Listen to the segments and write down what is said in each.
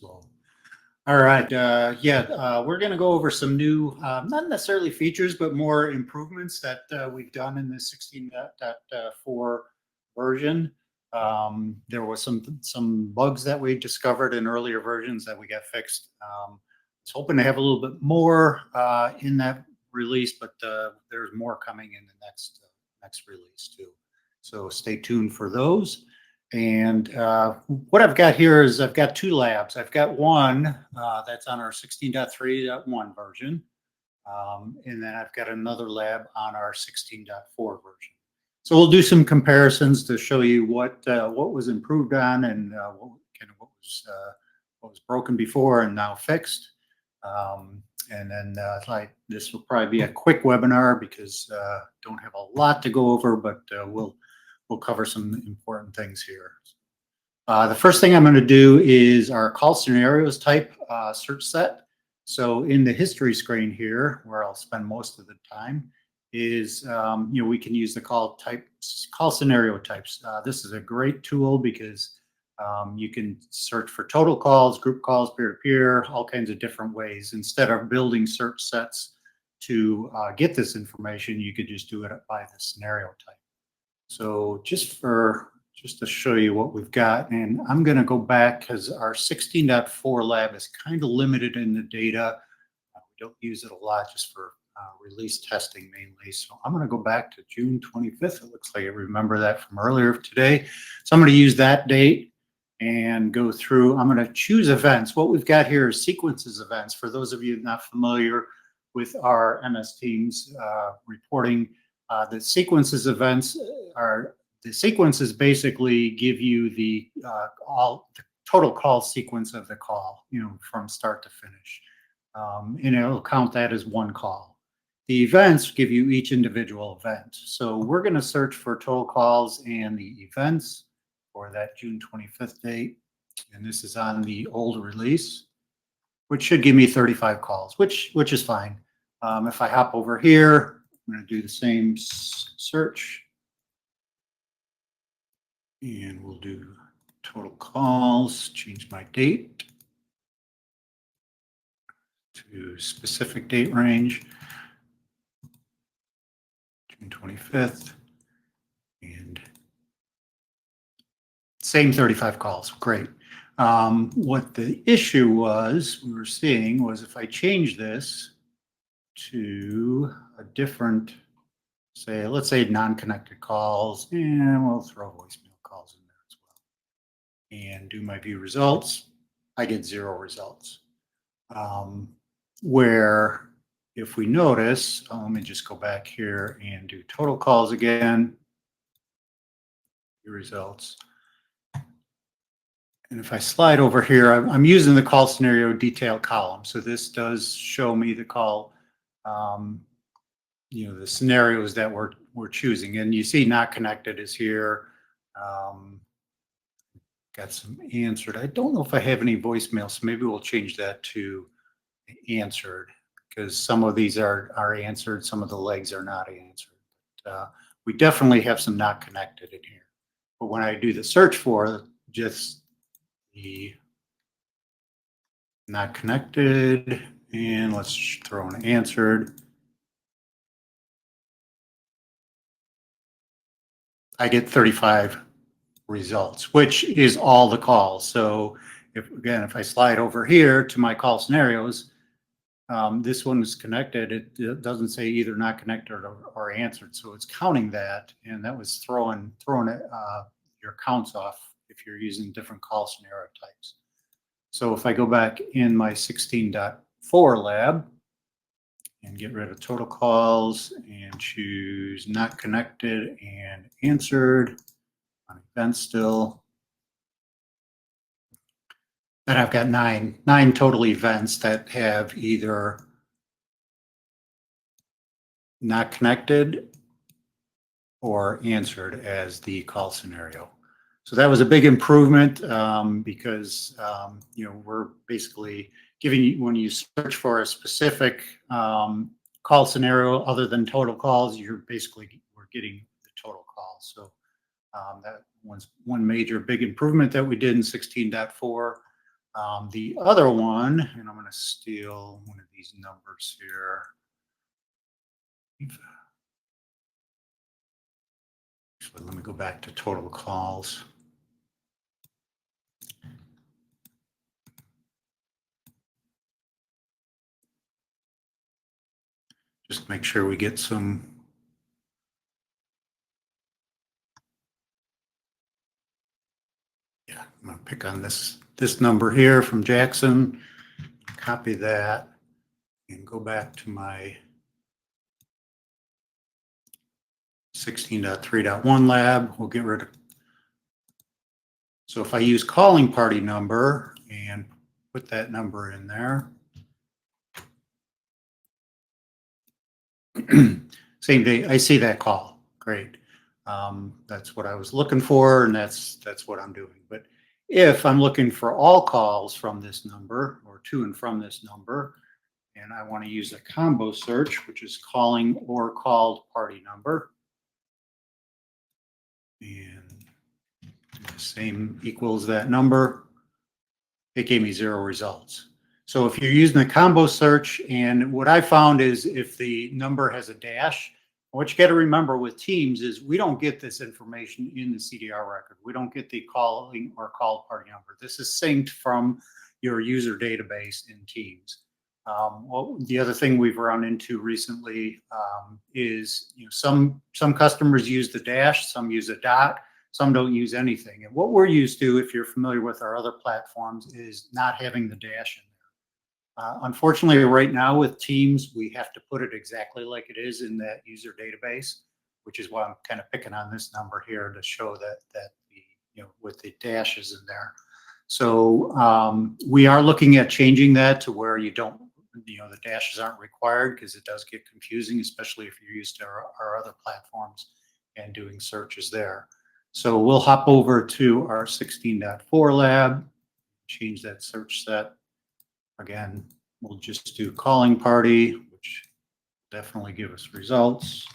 slow. All right. We're going to go over some new, not necessarily features, but more improvements that we've done in the 16.4 version. There was some bugs that we discovered in earlier versions that we got fixed. I was hoping to have a little bit more in that release, but there's more coming in the next release too. So stay tuned for those. And what I've got here is I've got two labs. I've got one that's on our 16.3.1 version. And then I've got another lab on our 16.4 version. So we'll do some comparisons to show you what was improved on and what was broken before and now fixed. And then this will probably be a quick webinar because don't have a lot to go over, but we'll cover some important things here. The first thing I'm going to do is our call scenarios type search set. So in the history screen here, where I'll spend most of the time, is we can use the call scenario types. This is a great tool because you can search for total calls, group calls, peer-to-peer, all kinds of different ways. Instead of building search sets to get this information, you could just do it by the scenario type. So just to show you what we've got, and I'm going to go back because our 16.4 lab is kind of limited in the data. We don't use it a lot just for release testing mainly. So I'm going to go back to June 25th. It looks like I remember that from earlier today. So I'm going to use that date and go through. I'm going to choose events. What we've got here is sequences events. For those of you not familiar with our MS Teams reporting, the sequences events the sequences basically give you the total call sequence of the call, from start to finish, and it'll count that as one call. The events give you each individual event. So we're going to search for total calls and the events for that June 25th date, and this is on the old release, which should give me 35 calls, which is fine. If I hop over here, I'm going to do the same search, and we'll do total calls, change my date to specific date range, June 25th, and same 35 calls. Great. What the issue we were seeing was if I change this to a different, let's say non-connected calls, and we'll throw voicemail calls in there as well, and do my view results, I get 0 results. Where if we notice, let me just go back here and do total calls again, view results. And if I slide over here, I'm using the call scenario detail column. So this does show me the call, the scenarios that we're choosing. And you see not connected is here. Got some answered. I don't know if I have any voicemail, so maybe we'll change that to answered, because some of these are answered, some of the legs are not answered. But, we definitely have some not connected in here. But when I do the search for just the not connected, and let's throw an answered, I get 35 results, which is all the calls. So if I slide over here to my call scenarios, this one is connected. It doesn't say either not connected or answered. So it's counting that, and that was throwing your counts off if you're using different call scenario types. So if I go back in my 16.4 lab and get rid of total calls and choose not connected and answered on events still, then I've got nine total events that have either not connected or answered as the call scenario. So that was a big improvement because we're basically giving you, when you search for a specific call scenario other than total calls, we're getting the total calls. So that was one major big improvement that we did in 16.4. The other one, and I'm going to steal one of these numbers here. Actually, let me go back to total calls. Just make sure we get some. Yeah, I'm going to pick on this number here from Jackson, copy that, and go back to my 16.3.1 lab. We'll get rid of. So if I use calling party number and put that number in there, same day, I see that call. Great. That's what I was looking for, and that's what I'm doing. But if I'm looking for all calls from this number or to and from this number, and I want to use a combo search, which is calling or called party number, and the same equals that number, it gave me 0 results. So if you're using a combo search, and what I found is if the number has a dash, what you got to remember with Teams is we don't get this information in the CDR record. We don't get the calling or called party number. This is synced from your user database in Teams. Well, the other thing we've run into recently is some customers use the dash, some use a dot, some don't use anything. And what we're used to, if you're familiar with our other platforms, is not having the dash in there. Unfortunately, right now with Teams, we have to put it exactly like it is in that user database, which is why I'm kind of picking on this number here to show that the with the dashes in there. So we are looking at changing that to where you don't, the dashes aren't required, because it does get confusing, especially if you're used to our other platforms and doing searches there. So we'll hop over to our 16.4 lab, change that search set. Again, we'll just do calling party, which definitely give us results.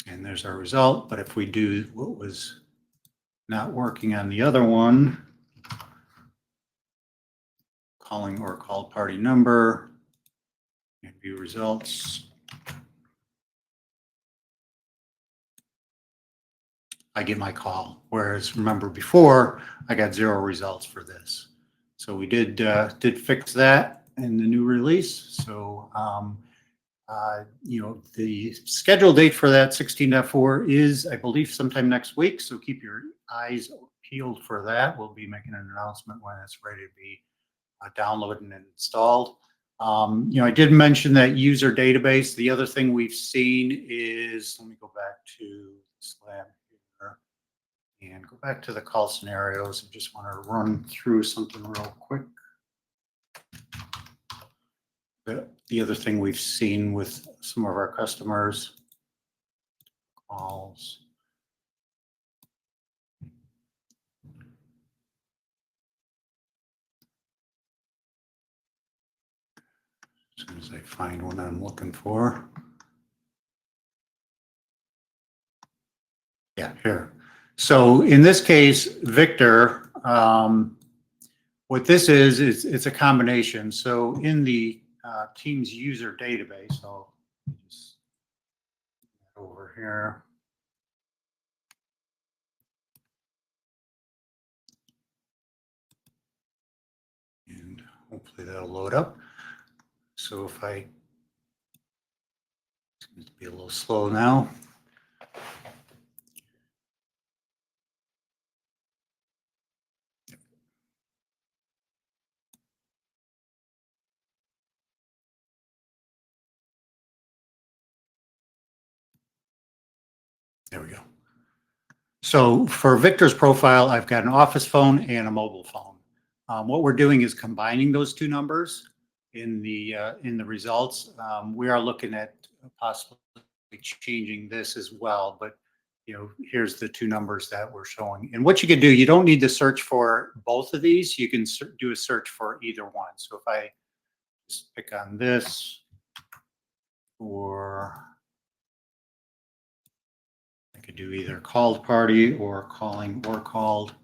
And there's our result. But if we do what was not working on the other one, calling or called party number, and view results, I get my call. Whereas remember before, I got 0 results for this. So we did fix that in the new release. So the scheduled date for that 16.4 is, I believe, sometime next week. So keep your eyes peeled for that. We'll be making an announcement when it's ready to be downloaded and installed. I did mention that user database. The other thing we've seen is, let me go back to this lab here and go back to the call scenarios. I just want to run through something real quick. The other thing we've seen with some of our customers, calls. As soon as I find what I'm looking for. Yeah, here. So in this case, Victor, what this is it's a combination. So in the Teams user database, so just over here. And hopefully that'll load up. So if it's going to be a little slow now. There we go. So for Victor's profile, I've got an office phone and a mobile phone. What we're doing is combining those two numbers in the results. We are looking at possibly changing this as well, but here's the two numbers that we're showing. And what you can do, you don't need to search for both of these. You can do a search for either one. So if I just pick on this, or I could do either called party or calling or called.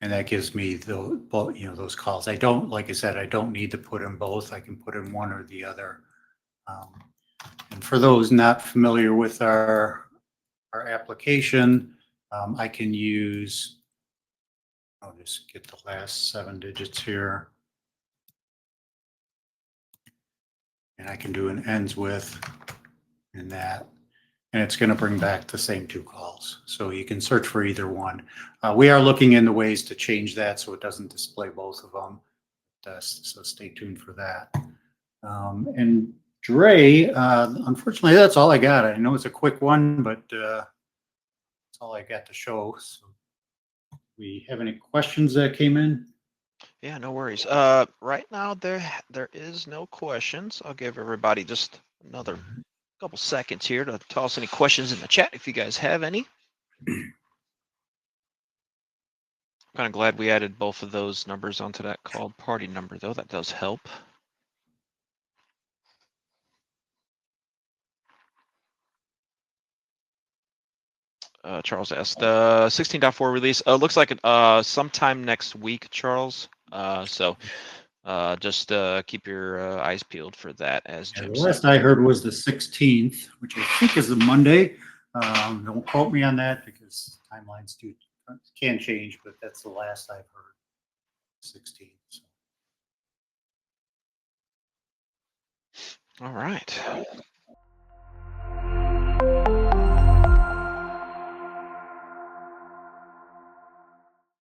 And that gives me those calls. I don't, like I said, I don't need to put in both. I can put in one or the other. And for those not familiar with our application, I can use, I'll just get the last 7 digits here. And I can do an ends with in that. And it's going to bring back the same 2 calls. So you can search for either one. We are looking into ways to change that so it doesn't display both of them. So stay tuned for that. And Dre, unfortunately, that's all I got. I know it's a quick one, but that's all I got to show. So we have any questions that came in? Yeah, no worries. Right now there is no questions. I'll give everybody just another couple seconds here to toss any questions in the chat if you guys have any. Kind of glad we added both of those numbers onto that called party number, though. That does help. Charles asked, 16.4 release. Looks like sometime next week, Charles. So just keep your eyes peeled for that, as Jim The said. last I heard was the 16th, which I think is a Monday. Don't quote me on that because timelines can change, but that's the last I've heard. 16th. So. All right.